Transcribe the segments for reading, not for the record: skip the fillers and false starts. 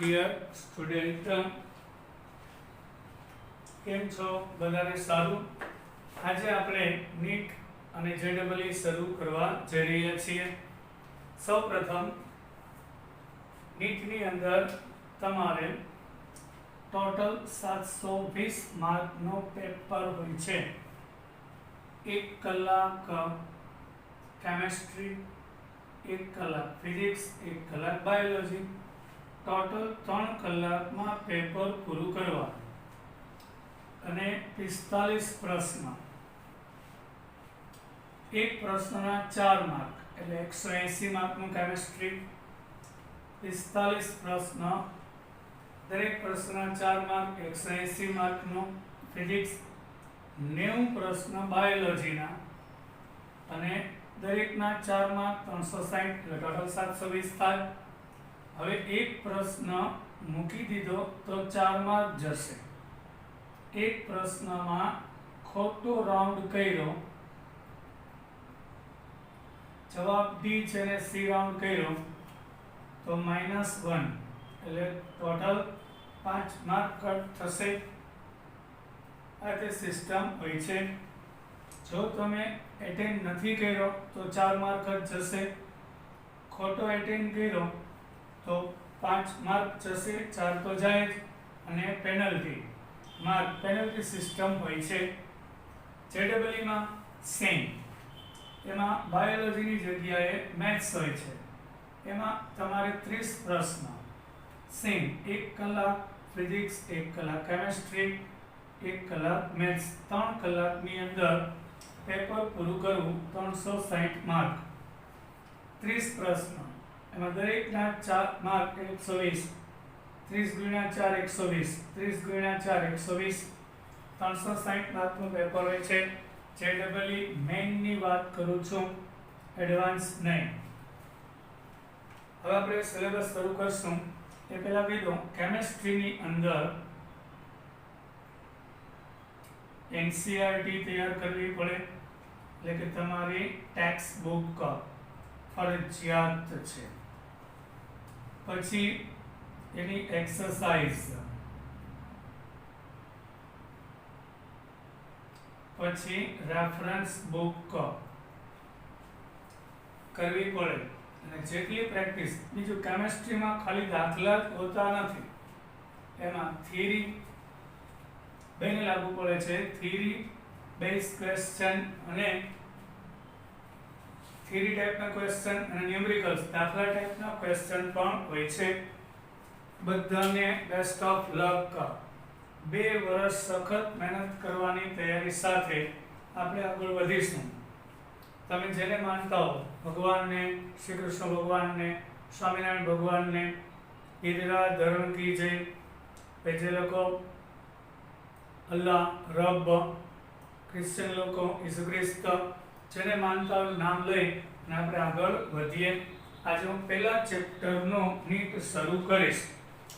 Dear student, કેમ છો? બધાને સારું? આજે આપણે નીટ અને જેડબલઈ શરૂ કરવા જઈ રહ્યા છીએ. સૌપ્રથમ નીટની અંદર તમારે ટોટલ 720 માર્કનો પેપર હોય છે. 1 કલાક કેમેસ્ટ્રી, 1 કલાક ફિઝિક્સ, 1 કલાક બાયોલોજી, ટોટલ 3 કલાકમાં પેપર પૂરું કરવા અને 45 પ્રશ્ન. એક પ્રશ્નના 4 માર્ક એટલે 180 માર્કનું કેમેસ્ટ્રી, 45 પ્રશ્ન, દરેક પ્રશ્નના 4 માર્ક, 180 માર્કનો ફિઝિક્સ, 90 પ્રશ્ન બાયોલોજીના અને દરેકના 4 માર્ક 360 એટલે ટોટલ 720 થાય. હવે એક પ્રશ્ન મૂકી દીધો તો 4 માર્ક જશે. એક પ્રશ્નમાં ખોટો રાઉન્ડ કર્યો, જવાબ ડી છે ને સી રાઉન્ડ કર્યો તો -1 એટલે ટોટલ 5 માર્ક કટ થશે. આ તે સિસ્ટમ હોય છે. જો તમે એટેન્ડ નથી કર્યો તો 4 માર્ક જ જશે. ખોટો એટેન્ડ કર્યો તો 5 માર્ક જશે, 4 તો જાય જ. અને પેનલ્ટી માર્ક, પેનલ્ટી સિસ્ટમ હોય છે. જેડબલઈમાં સેમ, એમાં બાયોલોજીની જગ્યાએ મેથ્સ હોય છે. એમાં તમારે 30 પ્રશ્ન સેમ, 1 કલાક ફિઝિક્સ, 1 કલાક કેમેસ્ટ્રી, 1 કલાક મેથ્સ, 3 કલાકની અંદર પેપર પૂરું કરવું. 360 માર્ક, 30 પ્રશ્ન, એમાં દરેકના 4 માર્ક 120, 30 ગુણ્યા 4 120, 30 ગુણ્યા 4 120, 360 માર્કનું પેપર હોય છે. જેડબલઈ મેઇનની વાત કરું છું, એડવાન્સ નહીં. હવે આપણે સિલેબસ શરૂ કરશું એ પહેલા કીધું કેમેસ્ટ્રીની અંદર એનસીઈઆરટી તૈયાર કરવી પડે, એટલે કે તમારી ટેક્સ્ટ બુક ફરજિયાત છે. પછી એની એક્સરસાઇઝ, પછી રેફરન્સ બુક કરવી પડે અને જેટલી પ્રેક્ટિસ. બીજું કેમેસ્ટ્રીમાં ખાલી દાખલા જ હોતા નથી, એમાં થિયરી બેને લાગુ પડે છે. થિયરી બેઝ ક્વેશ્ચન અને થિયરી ટાઈપના ક્વેશ્ચન અને ન્યુમેરિકલ્સ દાખલા ટાઈપના ક્વેશ્ચન પણ હોય છે. બધાને બેસ્ટ ઓફ લક. 2 વર્ષ સખત મહેનત કરવાની તૈયારી સાથે આપણે આગળ વધીશું. તમે જેને માનતા હો, ભગવાનને, શ્રી કૃષ્ણ ભગવાનને, સ્વામિનારાયણ ભગવાનને, ગિરિરાજ ધરણ કી જય, જે લોકો અલ્લાહ, રબ, ક્રિશ્ચિયન લોકો ઈસુ ખ્રિસ્ત, જેને માનતા હોય નામ લઈ અને આપણે આગળ વધીએ. આજે હું પહેલા ચેપ્ટરનો નીટ શરૂ કરીશ.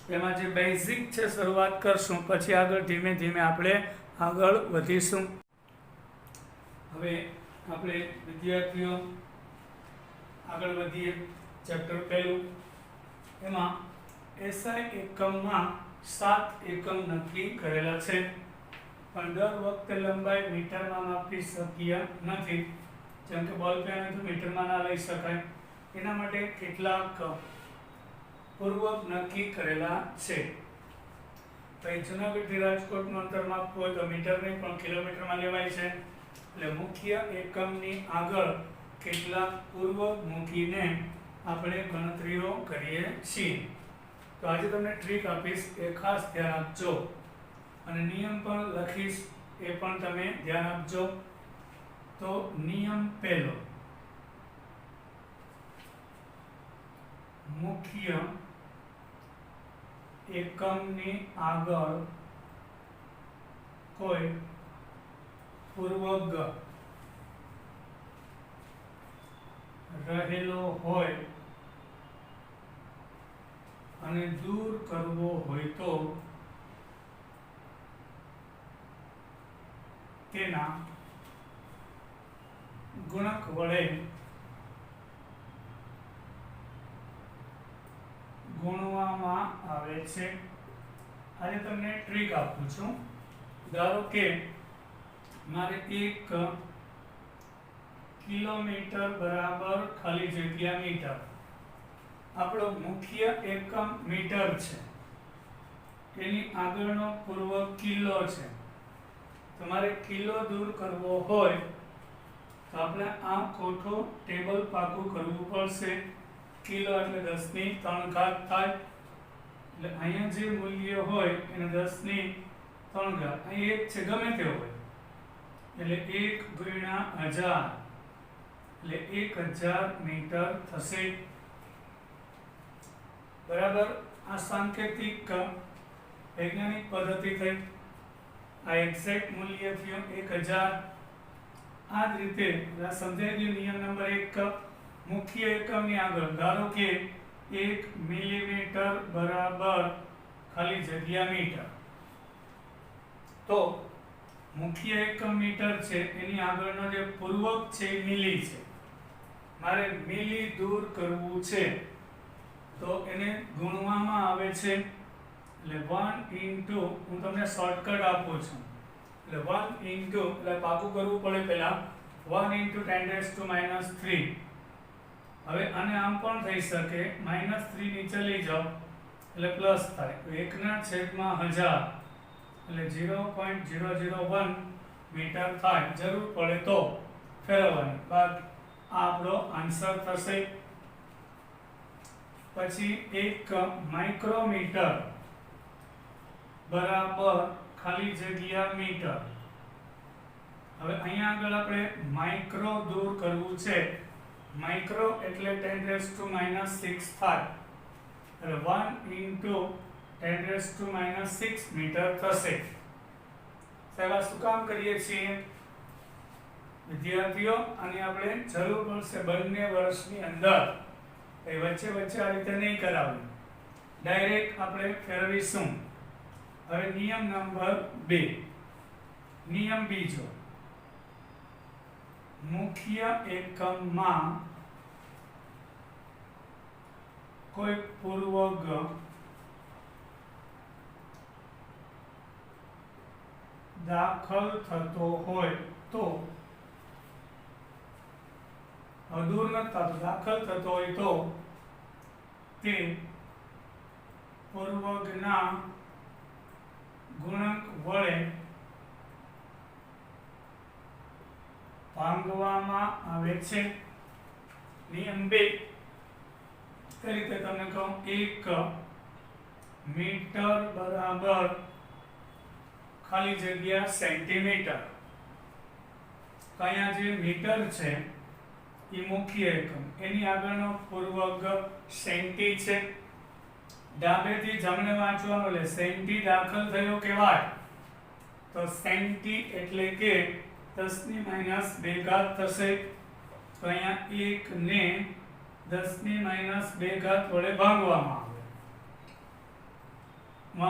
એમાં જે બેઝિક છે શરૂઆત કરશું, પછી આગળ ધીમે ધીમે આપણે આગળ વધીશું. હવે આપણે વિદ્યાર્થીઓ આગળ વધીએ. ચેપ્ટર પહેલું, એમાં એસઆઈ એકમમાં 7 એકમ નક્કી કરેલા છે, પણ દર વખતે લંબાઈ મીટરમાં માપી શક્ય નથી. જેમ કે બોલ પેન તો મીટરમાં ના લઈ શકાય. એના માટે કેટલાક પૂર્વક નક્કી કરેલા છે. ભાઈ જૂનાગઢથી રાજકોટનું અંતર માપવું હોય તો મીટર નહીં પણ કિલોમીટરમાં લેવાય છે. એટલે મુખ્ય એકમની આગળ કેટલાક પૂર્વક મૂકીને આપણે ગણતરીઓ કરીએ છીએ. તો આજે તમને ટ્રીક આપીશ, એ ખાસ ધ્યાન આપજો અને નિયમ પણ લખીશ, એ પણ તમે ધ્યાન આપજો. તો નિયમ પહેલો, મુખ્ય એકમની આગળ કોઈ પૂર્વક રહેલો હોય અને દૂર કરવો હોય તો તેના ગુણક વડે ગુણવામાં આવે છે. આજે તમને ટ્રીક આપું છું. ધારો કે મારે 1 કિલોમીટર બરાબર ખાલી જગ્યા મીટર. આપણો મુખ્ય એકમ મીટર છે, એની આગળનો પૂર્વક કિલો છે. તમારે કિલો દૂર કરવો હોય તો આપણે આ કોઠો ટેબલ પાકું કરવું પડશે. કિલો એટલે 10 ની 3 ઘાત થાય, એટલે અહીંયા જે મૂલ્ય હોય એને 10 ની 3 ઘાત, અહીં એક છે ગમે તે હોય એટલે 1 ગુણ્યા 1000 એટલે 1000 મીટર થશે. બરાબર. આ સાંકેતિક વૈજ્ઞાનિક પદ્ધતિ થઈ. આ એક્ઝેક્ટ મૂલ્ય થયું 1000. આ જ રીતે સમજાઈ ગયું. નિયમ નંબર 1, મુખ્ય એકમની આગળ ધારો કે 1 મિલીમીટર બરાબર ખાલી જગ્યા મીટર. તો મુખ્ય એકમ મીટર છે, એની આગળનો જે પૂર્વક છે એ મિલી છે. મારે મિલી દૂર કરવું છે તો એને ગુણવામાં આવે છે. એટલે 1 ઇન્ટુ, હું તમને શોર્ટકટ આપું છું, એટલે 1 ઇન્ટુ, એટલે પાકું કરવું પડે પહેલા, 1 ઇન્ટુ 10⁻³ હવે આને આમ પણ થઈ શકે, -3 નીચે લઈ જાઓ એટલે પ્લસ થાય, 1/1000 એટલે 0.001 મીટર થાય. જરૂર પડે તો ફેરવવાની. બાકી આ આપણો આન્સર થશે. પછી 1 માઇક્રોમીટર બરાબર ખાલી જગ્યા મીટર. હવે અહીંયા આગળ આપણે માઇક્રો દૂર કરવું છે. માઇક્રો એટલે 10⁻6 થાય, એટલે 1 ઇન્ટુ 10⁻6 મીટર થશે. સાહેબ આ શું કામ કરીએ છીએ વિદ્યાર્થીઓ? આની આપણે જરૂર પડશે બંને વર્ષની અંદર. એ વચ્ચે વચ્ચે આ રીતે નહીં કરાવવું, ડાયરેક્ટ આપણે ફેરવીશું. હવે નિયમ નંબર 2. નિયમ બીજો, મુખ્ય એકમમાં કોઈ પૂર્વગ દાખલ થતો હોય તો, દૂર નથી થતો, દાખલ થતો હોય તો તે પૂર્વગના ગુણક વડે ભાંગવામાં આવે છે. નિયમ 2 કઈ રીતે તમને કહું, 1 મીટર બરાબર ખાલી જગ્યા સેન્ટીમીટર. તો અહીંયા જે મીટર છે એ મુખ્ય એકમ, એની આગળનો પૂર્વગ સેન્ટી છે. ડાબેથી જમણે વાંચવાનું, એટલે સેન્ટી દાખલ થયો કહેવાય. તો સેન્ટી એટલે કે 10⁻² ઘાત થશે. તો અહીંયા 1 ને 10⁻² ઘાત વડે ભાંગવામાં આવે.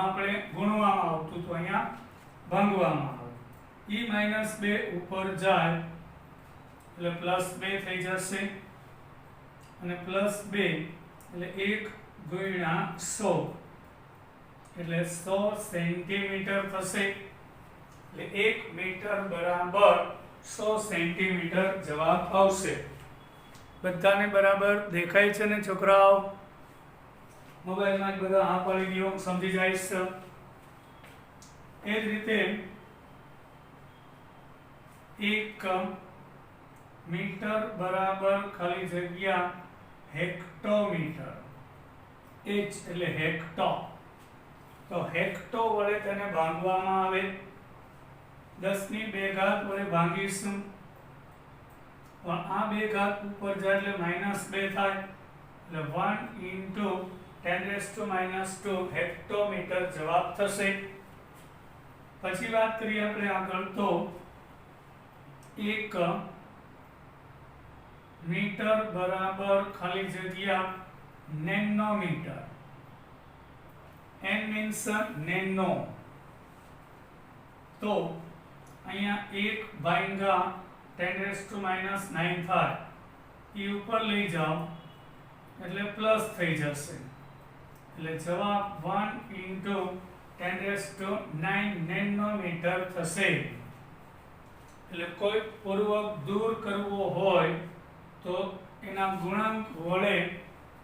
આપણે ગુણવામાં આવતું તો અહીંયા ભાંગવામાં આવે. e-2 ઉપર જાય એટલે +2 થઈ જશે, અને +2 એટલે 1 ગુણ્યા 100 એટલે 100 સેન્ટીમીટર થશે. એટલે 1 મીટર બરાબર 100 સેન્ટીમીટર જવાબ આવશે. બધાને બરાબર દેખાય છે ને છોકરાઓ? મોબાઈલમાં જ બધા હા પાડી દો, સમજી જાય છે. એ જ રીતે 1 મીટર બરાબર ખાલી જગ્યા હેક્ટોમીટર. h એટલે હેક્ટો. તો હેક્ટો વડે તેને ભાંગવામાં આવે. 10⁻² વડે ભાંગીશું, પણ આ 2 ઘાત ઉપર જાય એટલે -2 થાય, એટલે 1 ઇન્ટુ 10⁻² હેક્ટોમીટર જવાબ થશે. પછી વાત કરીએ આપણે આગળ, તો 1 મીટર બરાબર ખાલી જગ્યા નેનોમીટર. n means nano. તો અહીંયા 1/10⁻9 થાય, એ ઉપર લઈ જાઓ એટલે પ્લસ થઈ જશે. એટલે જવાબ 1 into 10⁹ નેનોમીટર થશે. એટલે કોઈ પૂર્વક દૂર કરવો હોય તો એના ગુણાંક વડે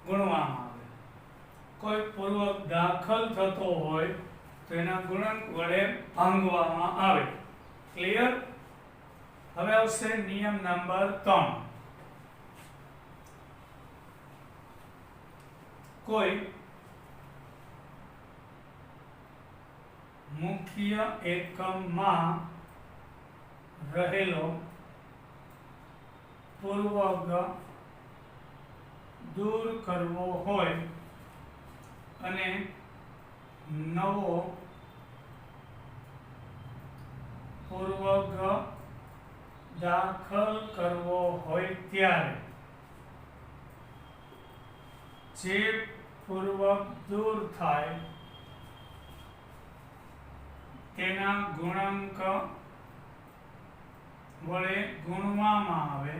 ગુણવામાં આવે. કોઈ પૂર્વક દાખલ થતો હોય તો એના ગુણાંક વડે ભાંગવામાં આવે. ક્લિયર? હવે આવશે નિયમ નંબર 3. કોઈ મુખ્ય એકમમાં રહેલો પૂર્વક દૂર કરવો હોય અને નવો પૂર્વક દાખલ કરવો હોય ત્યારે જે પૂર્વક દૂર થાય તેના ગુણાંક વડે ગુણવામાં આવે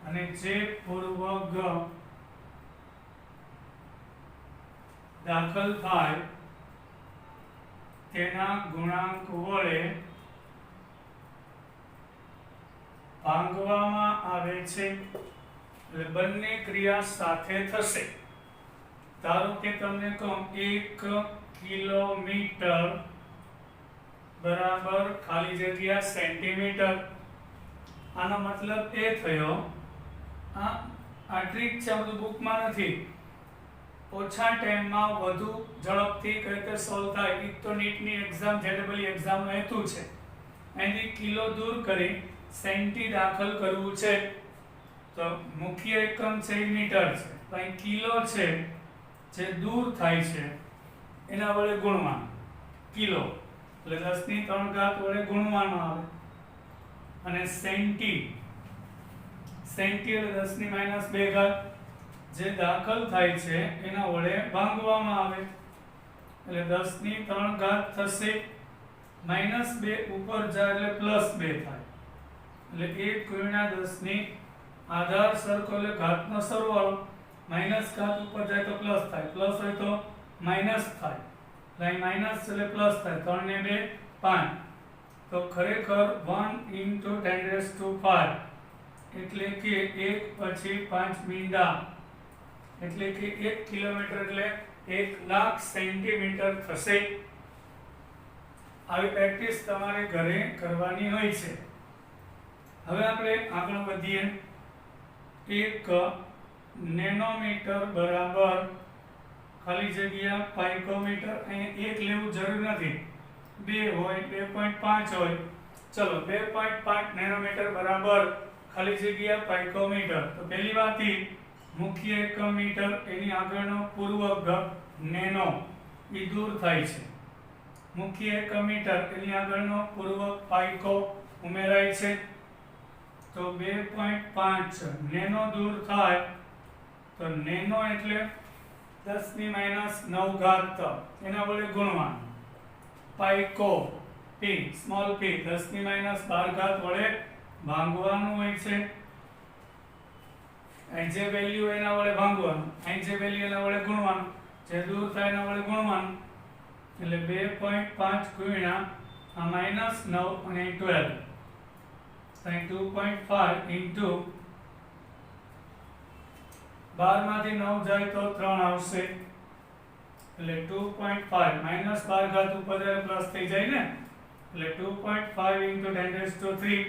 અને જે પૂર્વક દાખલ થાય તેના ગુણાંક વડે ભાંગવામાં આવે છે. એટલે બંને ક્રિયા સાથે થશે. ધારો કે તમને કહું 1 કિલોમીટર બરાબર ખાલી જગ્યા સેન્ટીમીટર. આનો મતલબ એ થયો, આ ટ્રીક છે, બધું બુકમાં નથી. ઓછા ટાઈમમાં વધુ ઝડપથી કઈ રીતે સોલ્વ થાય. એક તો નીટની એક્ઝામ જેડબલઈ એક્ઝામનો હેતુ છે અહીંથી કિલો દૂર કરી સેન્ટી દાખલ કરવું છે. તો મુખ્ય એકમ છે એ મીટર છે, તો અહીં કિલો છે જે દૂર થાય છે એના વડે ગુણવાનું. કિલો એટલે 10⁻³ વડે ગુણવાનું આવે. અને સેન્ટી એટલે 10⁻², જે દાખલ થાય છે એના વડે ભાંગવામાં આવે. એટલે 10⁻³ થશે, -2 ઉપર જાય એટલે +2 થાય. એટલે 1 × 10 આધાર સરખો એટલે ઘાતનો સરવાળો. માઇનસ ઘાત ઉપર જાય તો પ્લસ થાય, પ્લસ હોય તો માઇનસ થાય. એટલે માઇનસ એટલે પ્લસ થાય. 3 ને 2 5. તો ખરેખર 1 × 10⁵ એટલે કે 1 પછી 5 મીંડા, એટલે કે 1 કિલોમીટર એટલે 1,00,000 સેન્ટીમીટર થશે. આવી પ્રેક્ટિસ તમારે ઘરે કરવાની હોય છે. હવે આપણે આગળ વધીએ. 1 નેનોમીટર બરાબર ખાલી જગ્યા પાઇકોમીટર. અહીં 1 લેવું જરૂર નથી, 2 હોય, 2.5 હોય. ચલો 2.5 નેનોમીટર બરાબર ખાલી જગ્યા પાઇકોમીટર. તો પહેલી વાત મુખ્ય એકમ મીટર, એની આગળનો પૂર્વક નેનો એ દૂર થાય છે. મુખ્ય એકમ મીટર એની આગળનો પૂર્વક પાઇકો ઉમેરાય છે. તો 2.5 નેનો દૂર થાય તો નેનો એટલે 10⁻⁹ એના વડે ગુણવાનું. પાઇકો p સ્મોલ p 10⁻12 વડે ભાંગવાનું હોય છે. અહીં જે વેલ્યુ એના વડે ભાંગવાનું, અહીં જે વેલ્યુ એના વડે ગુણવાનું, જે દૂર થાય એના વડે ગુણવાનું. એટલે 2.5 ગુણ્યા આ -9 અને 12, અહીં 2.5 ઇન્ટુ 12 માંથી 9 જાય તો 3 આવશે. એટલે 2.5 -12 ઉપર જાય પ્લસ થઈ જાય ને, એટલે 2.5 ઇન્ટુ 10⁵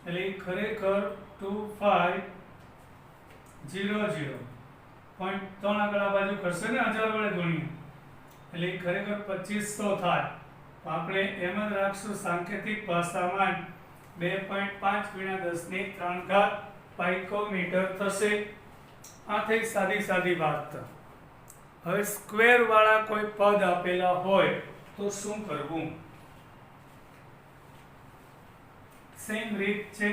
એટલે ખરેખર 2500 પોઈન્ટ 3 આગળ આ બાજુ કરશે ને 1000 વડે ગુણીએ એટલે ખરેખર 2500 થાય. તો આપણે એમ જ રાખશું સાંકેતિક ભાષામાં 2.5 × 10⁻³ પાઇકોમીટર થશે. આ થઈ સાદી વાત. હવે સ્ક્વેર વાળા કોઈ પદ આપેલા હોય તો શું કરવું? સેમ રીત છે.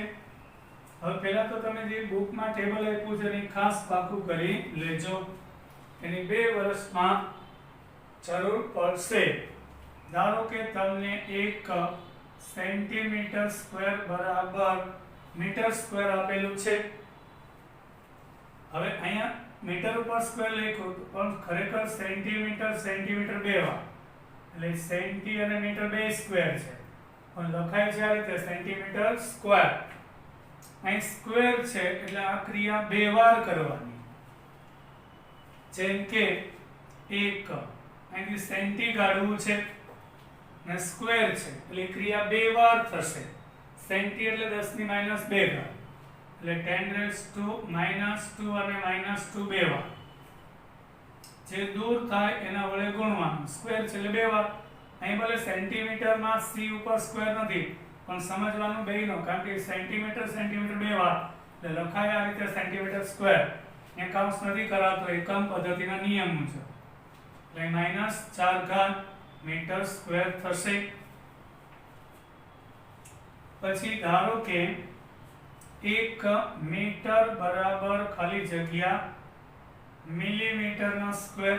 હવે પહેલા તો તમે જે બુકમાં ટેબલ આપ્યું છે એની ખાસ પાકું કરી લેજો. એની 2 વર્ષમાં જરૂર પડશે. ધારો કે તમને 1 સેન્ટીમીટર સ્ક્વેર બરાબર મીટર સ્ક્વેર આપેલું છે. હવે અહીંયા મીટર ઉપર સ્ક્વેર લખ્યું પણ ખરેખર સેન્ટીમીટર સેન્ટીમીટર બે વાર એટલે સેન્ટી અને મીટર બે સ્ક્વેર છે પણ લખાય છે આ રીતે સેન્ટીમીટર સ્ક્વેર. અહીં સ્ક્વેર છે એટલે આ ક્રિયા બે વાર કરવાની. જેમ કે એક અહીંથી સેન્ટી કાઢવું છે અને સ્ક્વેર છે એટલે ક્રિયા બે વાર થશે. સેન્ટી એટલે 10 ની -2 ઘાત એટલે 10⁻² અને -2 બે વાર. જે દૂર થાય એના વડે ગુણવાનું. સ્ક્વેર છે એટલે બે વાર. અહીં ભલે સેન્ટીમીટરમાં c ઉપર સ્ક્વેર નથી પણ સમજવાનું બેયનો કારણ કે સેન્ટીમીટર સેન્ટીમીટર બે વાર એટલે લખાય આ રીતે સેન્ટીમીટર સ્ક્વેર. એ કાઉન્સ નથી કરાતો એકમ પદ્ધતિના નિયમ મુજબ એટલે -4 ઘાત મીટર સ્ક્વેર થશે. પછી ધારો કે 1 મીટર બરાબર ખાલી જગ્યા મિલીમીટરનો square.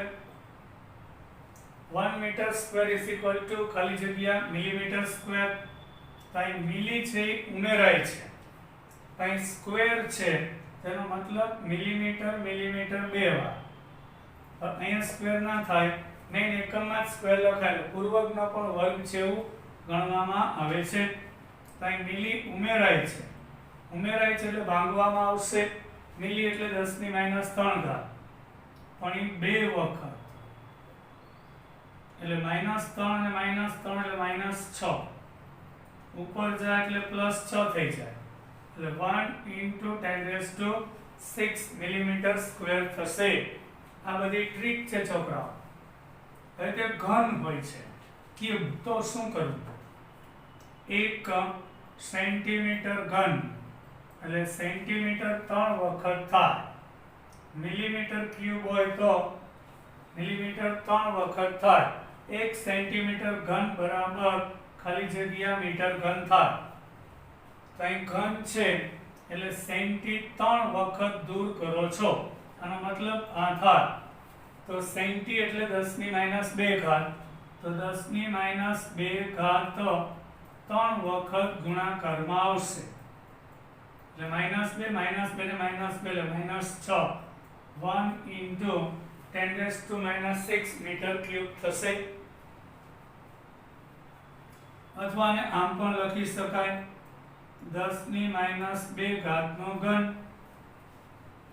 1 meter square is equal to ખાલી જગ્યા મિલીમીટર સ્ક્વેર. તો અહીં મિલી છે એ ઉમેરાય છે, અહીં સ્ક્વેર છે તેનો મતલબ મિલીમીટર મિલીમીટર બે વાર. અહીંયા સ્ક્વેર ના થાય, મેઇન એકમમાં જ સ્ક્વેર લખાયેલો પૂર્વકનો પણ વર્ગ છે એવું ગણવામાં આવે છે. તો અહીં મિલી ઉમેરાય છે, ઉમેરાય છે એટલે ભાંગવામાં આવશે. મિલી એટલે 10 ની -3 ઘાત પણ એ બે વખત એટલે -3 અને -3 એટલે -6 ઉપર જાય એટલે +6 થઈ જાય એટલે 1 × 10⁶ મિલીમીટર સ્ક્વેર થશે. આ બધી ટ્રીક છે છોકરાઓ. હવે તે ઘન હોય છે ક્યુબ તો શું કરવું? 1 સેન્ટીમીટર ઘન એટલે સેન્ટીમીટર 3 વખત થાય. મિલીમીટર ક્યુબ હોય તો મિલીમીટર 3 વખત થાય. 1 સેન્ટીમીટર ઘન બરાબર ખાલી જગ્યા મીટર ઘન થાય. તો અહીં ઘન છે એટલે સેન્ટી 3 વખત દૂર કરો છો, આનો મતલબ આ થાય. તો સેન્ટી એટલે 10 ની -2 ઘાત, તો 10 ની -2 ઘાત 3 વખત ગુણાકારમાં આવશે એટલે -2 -2 ને -2 એટલે -6 1 × 10⁻6 મીટર ક્યુબ થશે. અથવા આને આમ પણ લખી શકાય 10 ની -2 ઘાત નો ઘન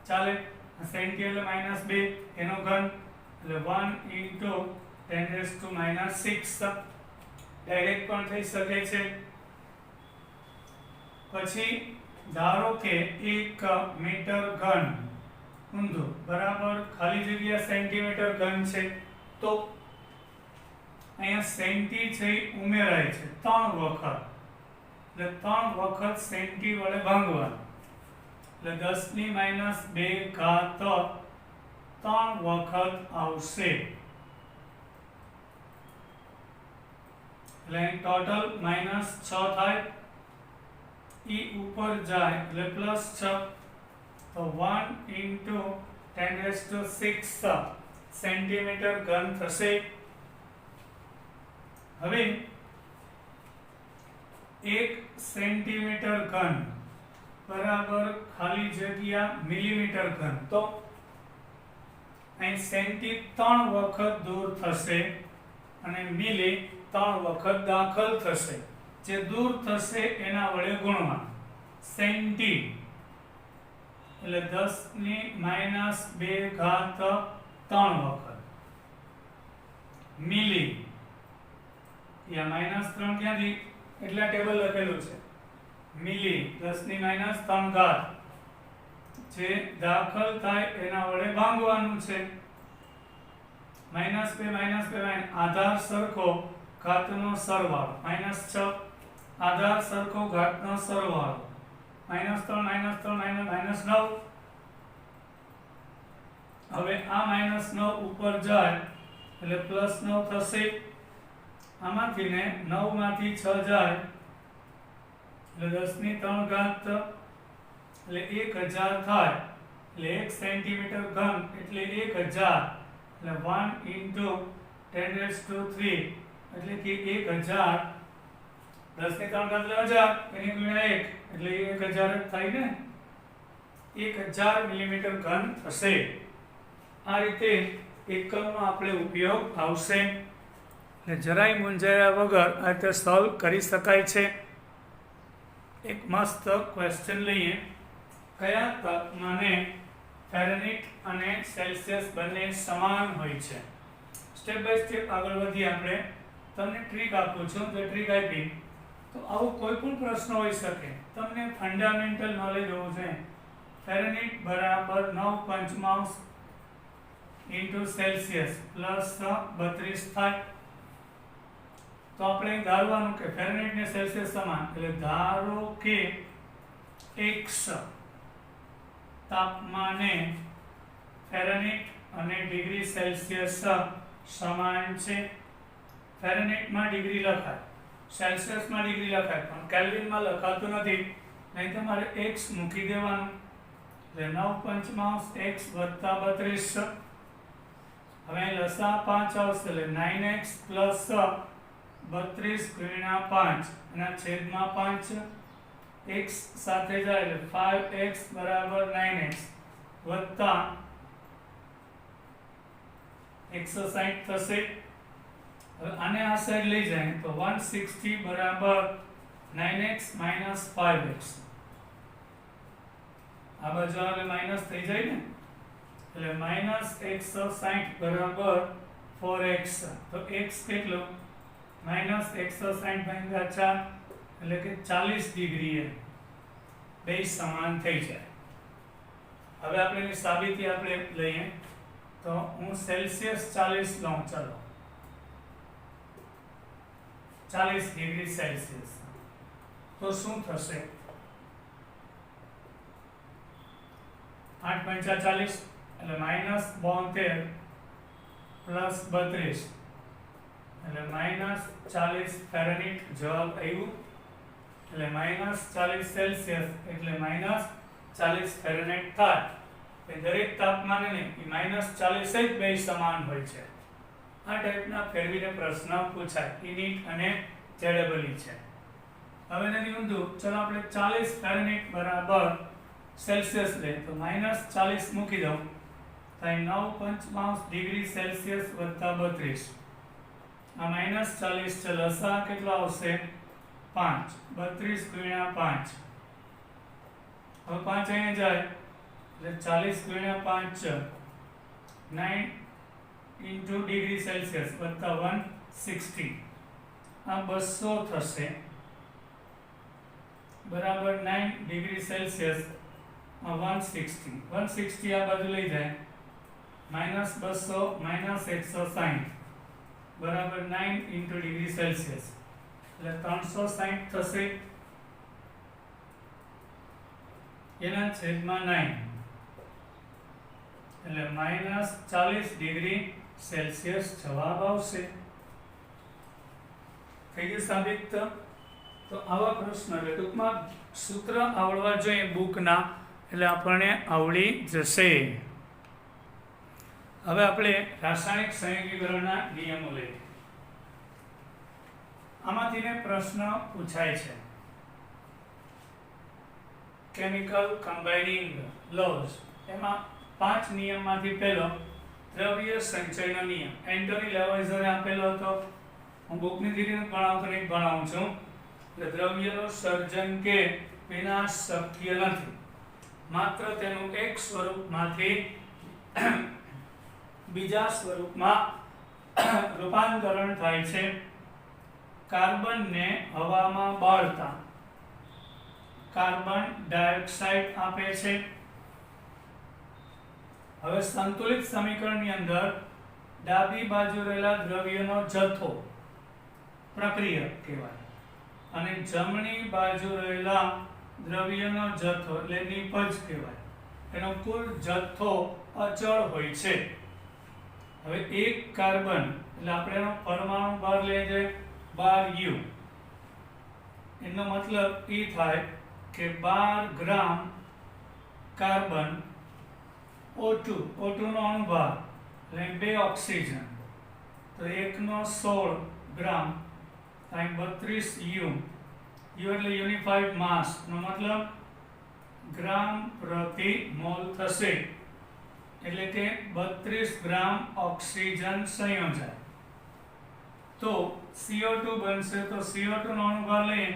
ચાલે. સેન્ટી એટલે -2 એનો ઘન એટલે 1 × 10⁻6 ડાયરેક્ટ પણ થઈ શકે છે. પછી ધારો કે 1 મીટર ઘન ઊંધું બરાબર ખાલી જગ્યા સેન્ટીમીટર ઘન છે તો અહીંયા સેન્ટી છે ઉમેરાય છે 3 વખત એટલે 3 વખત સેન્ટી વડે ભાંગવાનું એટલે 10 ની -2 ઘાત 3 વખત આવશે. એટલે ટોટલ -6 થાય. ઈ ઉપર જાય એટલે +6 તો 1 × 10⁶ સેન્ટીમીટર ઘન થશે. હવે 1 સેન્ટીમીટર ઘન બરાબર ખાલી જગ્યા મિલીમીટર ઘન તો અહીં સેન્ટી 3 વખત દૂર થશે અને મિલી 3 વખત દાખલ થશે. જે દૂર થશે એના વડે ગુણવાનું. સેન્ટી એટલે 10 ની -2 ઘાત 3 વખત. મિલી યા -3 ક્યાંથી એટલા ટેબલ લખેલું છે. મિલી 10 ની -3 ઘાત જે દાખલ થાય એના વડે ભાંગવાનું છે. -2 આધાર સરખો ઘાતનો સરવાળો -6 આધાર સરખો ઘાતનો સરવાળો -3 -9 હવે આ -9 ઉપર જાય એટલે +9 થશે. આમાંથી ને 9 માંથી 6 જાય એટલે 10 ની 3 ઘાત એટલે 1000 થાય. એટલે 1 સેન્ટીમીટર ઘન એટલે 1000 એટલે 1 × 10⁻³ એટલે કે 1000. 10 ની 3 ઘાત એટલે 1000 એની ગુણ્યા 1 એટલે 1000 જ થાય ને. 1000 મિલીમીટર ઘન થશે। આ રીતે એકમનો આપણે ઉપયોગ આવશે એટલે જરાય મૂંઝાયા વગર આ રીતે સોલ્વ કરી શકાય છે। એક મસ્ત ક્વેશ્ચન લઈએ, કયા તાપમાને ફેરનહીટ અને સેલ્સિયસ બંને સમાન હોય છે? સ્ટેપ બાય સ્ટેપ આગળ વધી આપણે તમને ટ્રીક આપું છું, તો ટ્રીક આપી તો આવું કોઈ પણ પ્રશ્ન હોઈ શકે, તમને ફંડામેન્ટલ નોલેજ હોવું જોઈએ। ફેરનહીટ બરાબર 9 ઇન્ટુ સેલ્સિયસ પ્લસ 32 થાય, તો આપણે ધારવાનું કે ફેરનહીટ ને સેલ્સિયસ સમાન, એટલે ધારો કે x તાપમાને ફેરનહીટ અને ડિગ્રી સેલ્સિયસ સમાન છે। ફેરનહીટમાં ડિગ્રી લખાય, સેલ્સિયસમાં ડિગ્રી લખાય, પણ કેલ્વિનમાં લખાતું નથી, નહીં તમારે x મૂકી દેવાનું, એટલે 9 x વત્તા 32। હવે અહીં લસા 5 આવશે એટલે 9x પ્લસ 32 ગુણ્યા 5 અને છેદમાં 5, x સાથે જાય એટલે 5x બરાબર 9x વત્તા 160 થશે। હવે આને આ સાઈડ લઈ જાય તો 160 બરાબર 9x માઇનસ 5x, આ બાજુ આવે માઇનસ થઈ જાય ને, એટલે માઇનસ 160 બરાબર 4x, તો x કેટલો માઇનસ 160 ભાગ્યા 4 એટલે કે 40 ડિગ્રીએ બે સમાન થઈ જાય। હવે આપણે એની સાબિતી આપણે લઈએ, તો હું સેલ્સિયસ 40 લઉં, ચલો 40 ડિગ્રી સેલ્સિયસ, તો શું થશે? 8 × 40 એટલે માઇનસ 72 પ્લસ 32 એટલે માઇનસ 40 ફેરનહીટ જવાબ આવ્યું, એટલે માઇનસ 40 સેલ્સિયસ એટલે માઇનસ 40 ફેરનહીટ થાય। એ દરેક તાપમાને નહીં, એ માઇનસ 40 જ બે સમાન હોય છે। આ ટાઈપના ફેરવીને પ્રશ્ન પૂછાય, ઇનિટ અને જેડબલઈ છે। હવે નથી ઊંધું, ચલો આપણે 40 ફેરનહીટ બરાબર સેલ્સિયસ લે તો માઇનસ 40 મૂકી દઉં, થાય 9 ડિગ્રી સેલ્સિયસ વત્તા 32, આ માઇનસ 40 છે, લસા કેટલો આવશે 5, 32 ગુણ્યા 5, હવે 5 અહીંયા જાય એટલે 40 ગુણ્યા 5 9 ઇન્ટુ ડિગ્રી સેલ્સિયસ વત્તા 160, આ 200 થશે બરાબર 9 ડિગ્રી સેલ્સિયસ 160 આ બાજુ લઈ જાય માઇનસ 200 માઇનસ 160 બરાબર 9 ઇન્ટુ ડિગ્રી સેલ્સિયસ એટલે 360 થશે, એના છેદમાં 9 એટલે માઇનસ 40 ડિગ્રી સેલ્સિયસ જવાબ આવશે। થઈ ગયું સાબિત? તો આવા પ્રશ્ન એટલે ટૂંકમાં સૂત્ર આવડવા જોઈએ બુકના, એટલે આપણને આવડી જશે। હવે આપણે રાસાયણિક સંયોગીકરણના નિયમો લઈએ, આમાંથીને પ્રશ્ન પૂછાય છે। કેમિકલ કમ્બાઇનિંગ લોઝ, એમાં 5 નિયમમાંથી પહેલો દ્રવ્ય સંચયનો નિયમ એન્ટોની લેવોઇઝરે આપેલો હતો, હું બુકની રીતે ભણાવતો નહીં, ભણાવું છું। એટલે દ્રવ્યનું સર્જન કે વિનાશ શક્ય નથી, માત્ર તેનું એક સ્વરૂપમાંથી બીજા સ્વરૂપમાં રૂપાંતરણ થાય છે। કાર્બનને હવામાં બાળતા કાર્બન ડાયોક્સાઇડ આપે છે। હવે સંતુલિત સમીકરણની અંદર ડાબી બાજુ રહેલા દ્રવ્યનો જથ્થો પ્રક્રિયક કહેવાય અને જમણી બાજુ રહેલા દ્રવ્યનો જથ્થો એટલે નિપજ કહેવાય, એનો કુલ જથ્થો અચળ હોય છે। હવે એક કાર્બન એટલે આપણે એનો પરમાણુ ભાર લઈએ છે 12 U, એનો મતલબ એ થાય કે 12 ગ્રામ કાર્બન O2 નો અણુભાર એટલે 2 ઓક્સિજન, તો 1 નો 16 ગ્રામ થાય 32 U, U એટલે યુનિફાઈડ માસ નો મતલબ ગ્રામ પ્રતિ મોલ થશે, એટલે કે 32 ગ્રામ ઓક્સિજન સંયોજાય. તો CO2 બનશે, તો CO2 નો અણુભાર લઈએ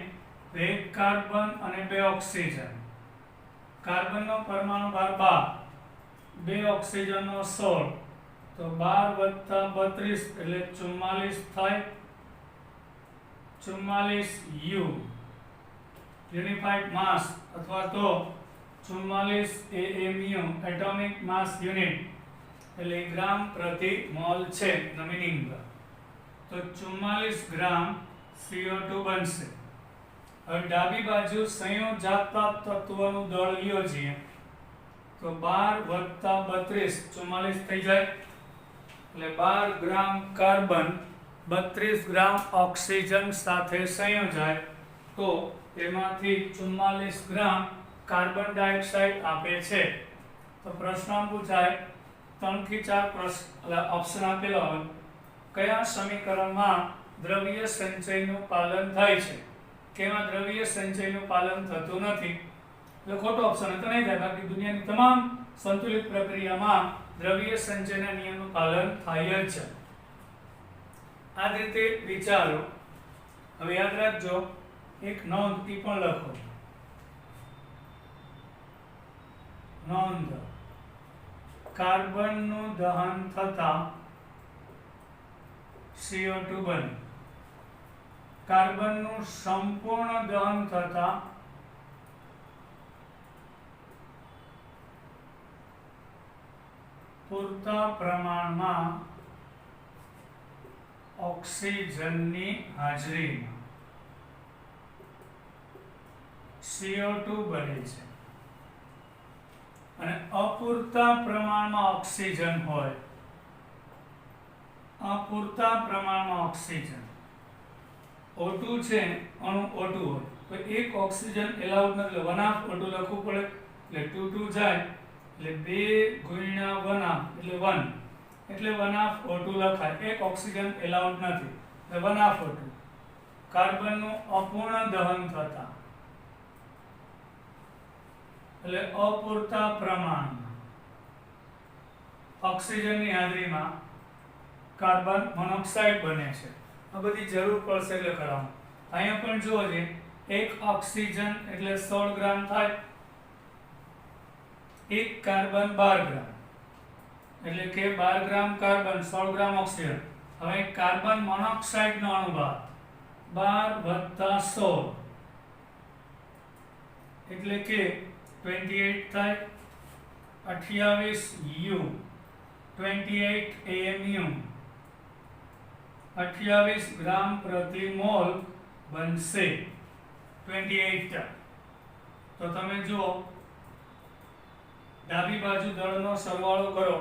તો 1 કાર્બન અને 2 ઓક્સિજન. કાર્બનનો પરમાણુ ભાર 12, 2 ઓક્સિજનનો 16, તો 12 + 32 એટલે 44 થાય. 44 U યુનિફાઈડ માસ અથવા તો 44 AMU એટોમિક માસ યુનિટ એટલે ગ્રામ પ્રતિ મોલ છે મીનિંગ. તો 44 ગ્રામ CO2 બનશે. હવે ડાબી બાજુ સંયોજાતા તત્વનું દળ લ્યો છીએ તો 12 + 32 44 થઈ જાય, એટલે 12 ગ્રામ કાર્બન 32 ગ્રામ ઓક્સિજન સાથે સંયોજાય તો તેમાંથી 44 ગ્રામ કાર્બન ડાયોક્સાઇડ આપે છે. તો પ્રશ્ન પૂછાય 3 થી 4 ઓપ્શન આપેલા હોય, કયા સમીકરણમાં દ્રવ્ય સંચયનું પાલન થાય છે, કેમાં દ્રવ્ય સંચયનું પાલન થતું નથી? એટલે ખોટો ઓપ્શન તો નહીં થાય, બાકી દુનિયાની તમામ સંતુલિત પ્રક્રિયામાં દ્રવ્ય સંચયના નિયમનું પાલન થાય જ છે. આ રીતે વિચારો. હવે યાદ રાખજો, એક નોંધ ઈ પણ લખો. નોંધ: કાર્બનનું દહન થતા CO2 બને. કાર્બનનું સંપૂર્ણ દહન થતા પૂરતા પ્રમાણમાં ઓક્સિજનની હાજરીમાં CO2 બને છે. અને અપૂરતા પ્રમાણમાં ઓક્સિજન હોય, અપૂરતા પ્રમાણમાં ઓક્સિજન O2 છે, અણુ O2 હોય તો એક ઓક્સિજન એલાઉડ નથી, એટલે 1/2 O2 લખવું પડે, એટલે 2 2 જાય એટલે 2 × 1/2 એટલે 1, એટલે 1/2 O2 લખાય. એક ઓક્સિજન એલાઉડ નથી એટલે 1/2 O2. કાર્બનનું અપૂર્ણ દહન થતા એટલે અપૂરતા પ્રમાણમાં ઓક્સિજનની હાજરીમાં કાર્બન મોનોક્સાઇડ બને છે. આ બધી જરૂર પડશે એટલે કરવાનું. અહીંયા પણ જુઓ છે, એક ઓક્સિજન એટલે 16 ગ્રામ થાય, એક કાર્બન 12 ગ્રામ એટલે કે 12 ગ્રામ કાર્બન 16 ગ્રામ ઓક્સિજન. હવે કાર્બન મોનોક્સાઇડ નો અણુભાર 12 + 16 એટલે કે 28 થાય. 28 U 28 AMU 28 ગ્રામ પ્રતિ મોલ બનશે. 28. તો તમે જુઓ, ડાબી બાજુ દળનો સરવાળો કરો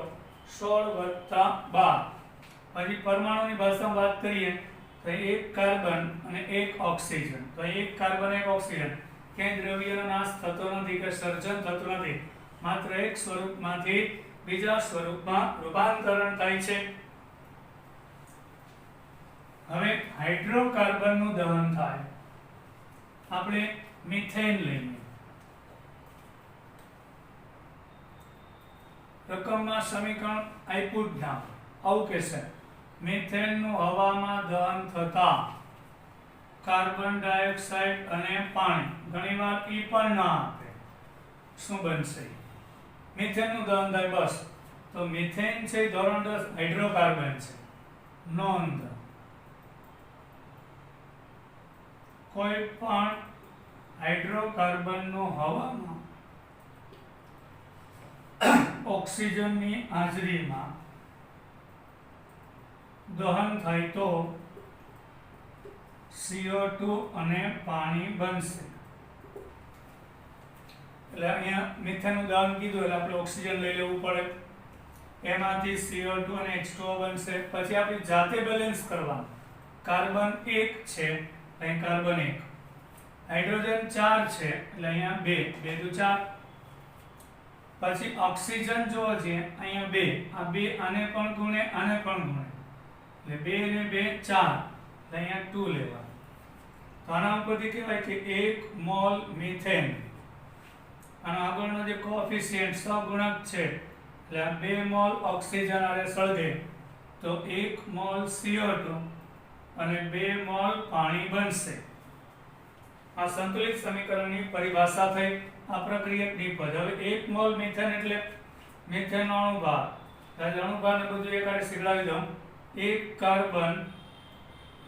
16 + 12. પછી પરમાણુની ભાષામાં વાત કરીએ તો એક કાર્બન અને એક ઓક્સિજન. તો એક કાર્બન એક ઓક્સિજન, ક્યાંય દ્રવ્યનો નાશ થતો નથી કે સર્જન થતું નથી, માત્ર એક સ્વરૂપમાંથી બીજા સ્વરૂપમાં રૂપાંતરણ થાય છે. હવે હાઇડ્રોકાર્બનનું દહન થાય. આપણે મિથેન લઈએ. રકમમાં સમીકરણ આપ્યું જ ના, આવું કહેશે મિથેનનું હવામાં દહન થતા કાર્બન ડાયોક્સાઇડ અને પાણી, ઘણીવાર ઈ પણ ના આપે, શું બનશે? મિથેનનું દહન થાય બસ. તો મિથેન છે ધોરણ 10 હાઇડ્રોકાર્બન છે. નોંધ: કોઈ પણ હાઇડ્રોકાર્બનનું હવામાં ઓક્સિજનની હાજરીમાં દહન થાય તો CO2 અને પાણી બનશે. એટલે અહીંયા મિથેનનું દહન કીધું એટલે આપણે ઓક્સિજન લઈ લેવું પડે, એમાંથી CO2 અને H2O બનશે. પછી આપણે જાતે બેલેન્સ કરવાનું. કાર્બન 1 છે, અહીં કાર્બન 1, હાઇડ્રોજન 4 છે એટલે અહીંયા 2 2 દુ 4. પછી ઓક્સિજન જો છે અહીંયા 2, આ 2 આને પણ ગુણે આને પણ ગુણે એટલે 2 ને 2 4, એટલે અહીંયા 2 લેવાનું. તો આના ઉપરથી કહેવાય કે 1 મોલ મિથેન આનો આગળનો જે કોએફિશિયન્ટ સહગુણક છે એટલે આ 2 મોલ ઓક્સિજન આરે સળગે તો 1 મોલ CO2 અને 2 મોલ પાણી બનશે. આ સંતુલિત સમીકરણની પરિભાષા થઈ. આ પ્રક્રિયક નિપજ. હવે 1 મોલ મિથેન એટલે મિથેનનો અણુભાર. એટલે અણુભારને બધું એકારે શીખડાવી દઉં. 1 કાર્બન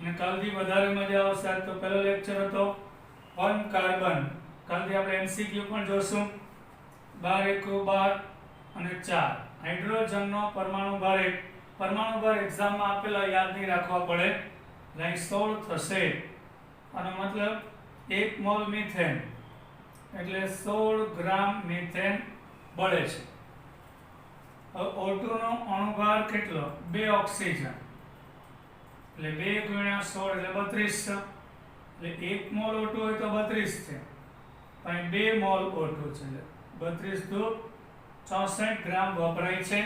અને કાલથી વધારે મજા આવશે. તો પહેલો લેક્ચર હતો 1 કાર્બન. કાલથી આપણે MCQ પણ જોશું. 12 × 12 અને 4. હાઇડ્રોજનનો પરમાણુ ભાર 1. પરમાણુ ભાર એક્ઝામમાં આપેલા યાદ નહીં રાખવા પડે. અહીં 16 થશે. આનો મતલબ 1 મોલ મિથેન એટલે 16 ગ્રામ મિથેન બળે છે. હવે O2 નો અણુભાર કેટલો? 2 ઓક્સિજન એટલે 2 × 16 એટલે 32 છે. એટલે 1 મોલ O2 હોય તો 32 છે. અહીં 2 મોલ O2 છે એટલે 32 દુ 64 ગ્રામ વપરાય છે.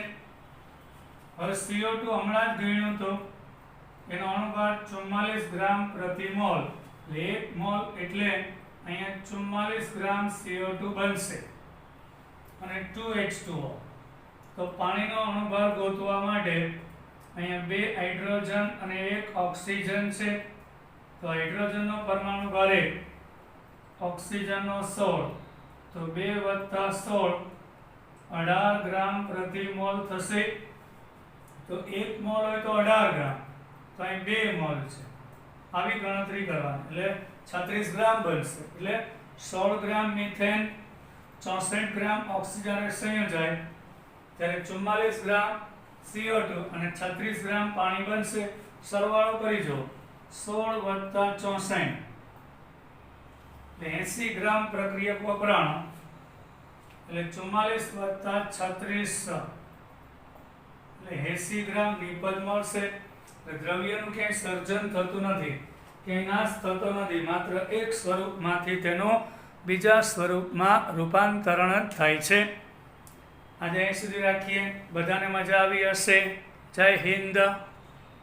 હવે CO2 હમણાં જ ગણ્યું તો એનો અણુભાર 44 ગ્રામ પ્રતિ મોલ. એટલે 1 મોલ એટલે અહીંયા 44 ગ્રામ CO2 બનશે અને 2H2O. તો પાણીનો અણુભાર ગોતવા માટે અહીંયા 2 હાઇડ્રોજન અને 1 ઓક્સિજન છે. તો હાઇડ્રોજનનો પરમાણુ ભાર 1, ઓક્સિજનનો 16. તો 2 + 16 18 ગ્રામ પ્રતિ મોલ થશે. તો 1 મોલ હોય તો 18 ગ્રામ. તો અહીં 2 મોલ છે. આવી ગણતરી કરવાની એટલે 36 ગ્રામ બનશે. એટલે 16 ગ્રામ મિથેન 64 ગ્રામ ઓક્સિજન સંયોજાય ત્યારે 44 ગ્રામ CO2 અને 36 ગ્રામ પાણી બનશે. સરવાળો કરી જો 16 + 64 એટલે 80 ગ્રામ પ્રક્રિયક વપરાણો એટલે 44 + 36 એટલે 80 ગ્રામ નિપજ મળશે. દ્રવ્યનું ક્યાંય સર્જન થતું નથી, ક્યાંય નાશ થતો નથી. માત્ર એક સ્વરૂપમાંથી તેનું બીજા સ્વરૂપમાં રૂપાંતરણ જ થાય છે. આજે અહીં સુધી રાખીએ. બધાને મજા આવી હશે. જય હિન્દ.